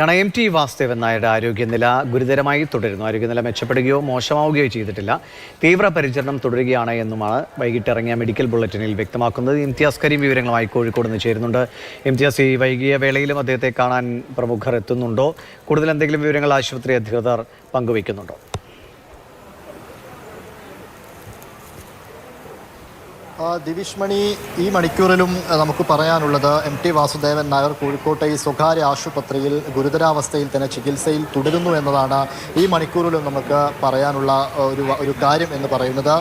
MT Vasudevan നായരുടെ ആരോഗ്യനില ഗുരുതരമായി തുടരുന്നു. ആരോഗ്യനില മെച്ചപ്പെടുകയോ മോശമാവുകയോ ചെയ്തിട്ടില്ല. തീവ്രപരിചരണം തുടരുകയാണ് എന്നുമാണ് വൈകിട്ട് ഇറങ്ങിയ മെഡിക്കൽ ബുള്ളറ്റിനിൽ വ്യക്തമാക്കുന്നത്. ഇംതിയാസ് കരീം വിവരങ്ങളുമായി കോഴിക്കോട് നിന്ന് ചേരുന്നുണ്ട്. ഇംതിയാസ്, ഈ വൈകിയ വേളയിലും അദ്ദേഹത്തെ കാണാൻ പ്രമുഖർ എത്തുന്നുണ്ടോ? കൂടുതൽ എന്തെങ്കിലും വിവരങ്ങൾ ആശുപത്രി അധികൃതർ പങ്കുവയ്ക്കുന്നുണ്ടോ? ദിവിഷ് മണി, ഈ മണിക്കൂറിലും നമുക്ക് പറയാനുള്ളത് MT വാസുദേവൻ നായർ കോഴിക്കോട്ടെ ഈ സ്വകാര്യ ആശുപത്രിയിൽ ഗുരുതരാവസ്ഥയിൽ തന്നെ ചികിത്സയിൽ തുടരുന്നു എന്നതാണ് ഈ മണിക്കൂറിലും നമുക്ക് പറയാനുള്ള ഒരു കാര്യം എന്ന് പറയുന്നത്.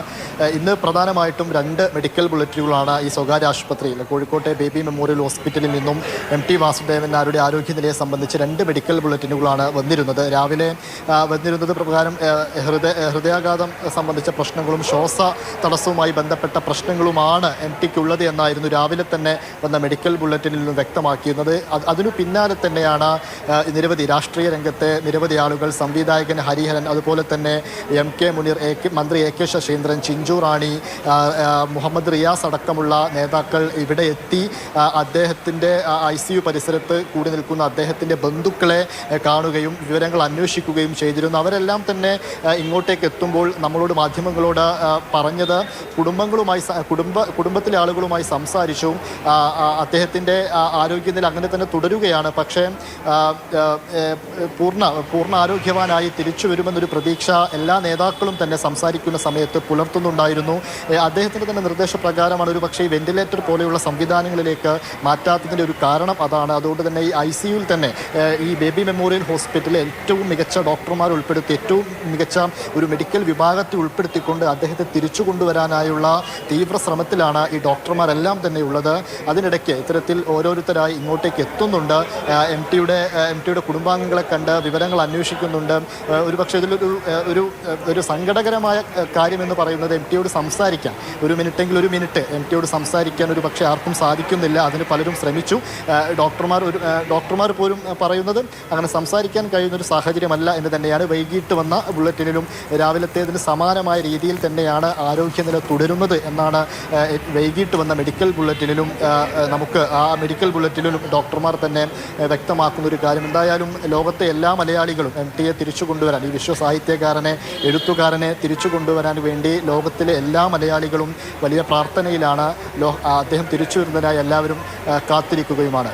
ഇന്ന് പ്രധാനമായിട്ടും 2 മെഡിക്കൽ ബുള്ളറ്റിനുകളാണ് ഈ സ്വകാര്യ ആശുപത്രിയിൽ കോഴിക്കോട്ടെ ബേബി മെമ്മോറിയൽ ഹോസ്പിറ്റലിൽ നിന്നും MT വാസുദേവൻ നായരുടെ ആരോഗ്യനിലയെ സംബന്ധിച്ച് 2 മെഡിക്കൽ ബുള്ളറ്റിനുകളാണ് വന്നിരുന്നത്. രാവിലെ വന്നിരുന്നത് പ്രകാരം ഹൃദയാഘാതം സംബന്ധിച്ച പ്രശ്നങ്ങളും ശ്വാസ തടസ്സവുമായി ബന്ധപ്പെട്ട പ്രശ്നങ്ങളും MTക്കുള്ളത് എന്നായിരുന്നു രാവിലെ തന്നെ വന്ന മെഡിക്കൽ ബുള്ളറ്റിനിൽ നിന്ന് വ്യക്തമാക്കിയിരുന്നത്. അതിനു പിന്നാലെ തന്നെയാണ് നിരവധി രാഷ്ട്രീയ രംഗത്തെ നിരവധി ആളുകൾ, സംവിധായകൻ ഹരിഹരൻ, അതുപോലെ തന്നെ MK മുനീർ, മന്ത്രി AK ശശീന്ദ്രൻ, ചിഞ്ചു റാണി, മുഹമ്മദ് റിയാസ് അടക്കമുള്ള നേതാക്കൾ ഇവിടെ എത്തി അദ്ദേഹത്തിൻ്റെ ICU പരിസരത്ത് കൂടി നിൽക്കുന്ന അദ്ദേഹത്തിൻ്റെ ബന്ധുക്കളെ കാണുകയും വിവരങ്ങൾ അന്വേഷിക്കുകയും ചെയ്തിരുന്നു. അവരെല്ലാം തന്നെ ഇങ്ങോട്ടേക്ക് എത്തുമ്പോൾ നമ്മളോട്, മാധ്യമങ്ങളോട് പറഞ്ഞത് കുടുംബത്തിലെ ആളുകളുമായി സംസാരിച്ചു. അദ്ദേഹത്തിൻ്റെ ആരോഗ്യനില അങ്ങനെ തന്നെ തുടരുകയാണ്. പക്ഷേ പൂർണ്ണ ആരോഗ്യവാനായി തിരിച്ചു വരുമെന്നൊരു പ്രതീക്ഷ എല്ലാ നേതാക്കളും തന്നെ സംസാരിക്കുന്ന സമയത്ത് പുലർത്തുന്നുണ്ടായിരുന്നു. അദ്ദേഹത്തിൻ്റെ തന്നെ നിർദ്ദേശപ്രകാരമാണ് ഒരു പക്ഷേ ഈ വെന്റിലേറ്റർ പോലെയുള്ള സംവിധാനങ്ങളിലേക്ക് മാറ്റാത്തതിൻ്റെ ഒരു കാരണം അതാണ്. അതുകൊണ്ട് തന്നെ ഈ ICUവിൽ തന്നെ ഈ ബേബി മെമ്മോറിയൽ ഹോസ്പിറ്റലിൽ ഏറ്റവും മികച്ച ഡോക്ടർമാർ ഉൾപ്പെടുത്തി, ഏറ്റവും മികച്ച ഒരു മെഡിക്കൽ വിഭാഗത്തെ ഉൾപ്പെടുത്തിക്കൊണ്ട് അദ്ദേഹത്തെ തിരിച്ചു കൊണ്ടുവരാനായുള്ള തീവ്ര ശ്രമത്തിലാണ് ഈ ഡോക്ടർമാരെല്ലാം തന്നെ ഉള്ളത്. അതിനിടയ്ക്ക് ഇത്തരത്തിൽ ഓരോരുത്തരായി ഇങ്ങോട്ടേക്ക് എത്തുന്നുണ്ട്. MTയുടെ കുടുംബാംഗങ്ങളെ കണ്ട് വിവരങ്ങൾ അന്വേഷിക്കുന്നുണ്ട്. ഒരുപക്ഷെ ഇതിലൊരു സങ്കടകരമായ കാര്യമെന്ന് പറയുന്നത് MTയോട് സംസാരിക്കാൻ ഒരു മിനിറ്റ് MTയോട് സംസാരിക്കാൻ ഒരു പക്ഷേ ആർക്കും സാധിക്കുന്നില്ല. അതിന് പലരും ശ്രമിച്ചു. ഡോക്ടർമാർ പോലും പറയുന്നത് അങ്ങനെ സംസാരിക്കാൻ കഴിയുന്നൊരു സാഹചര്യമല്ല എന്ന് തന്നെയാണ്. വൈകിട്ട് വന്ന ബുള്ളറ്റിനിലും രാവിലത്തേതിന് സമാനമായ രീതിയിൽ തന്നെയാണ് ആരോഗ്യനില തുടരുന്നത് എന്നാണ് വൈകിട്ട് വന്ന മെഡിക്കൽ ബുള്ളറ്റിനിലും നമുക്ക് മെഡിക്കൽ ബുള്ളറ്റിനിലും ഡോക്ടർമാർ തന്നെ വ്യക്തമാക്കുന്ന ഒരു കാര്യം. എന്തായാലും ലോകത്തെ എല്ലാ മലയാളികളും MTയെ തിരിച്ചു കൊണ്ടുവരാൻ, ഈ വിശ്വസാഹിത്യകാരനെ, എഴുത്തുകാരനെ തിരിച്ചു കൊണ്ടുവരാൻ വേണ്ടി ലോകത്തിലെ എല്ലാ മലയാളികളും വലിയ പ്രാർത്ഥനയിലാണ്. അദ്ദേഹം തിരിച്ചു വരുന്നതിനായി എല്ലാവരും കാത്തിരിക്കുകയുമാണ്.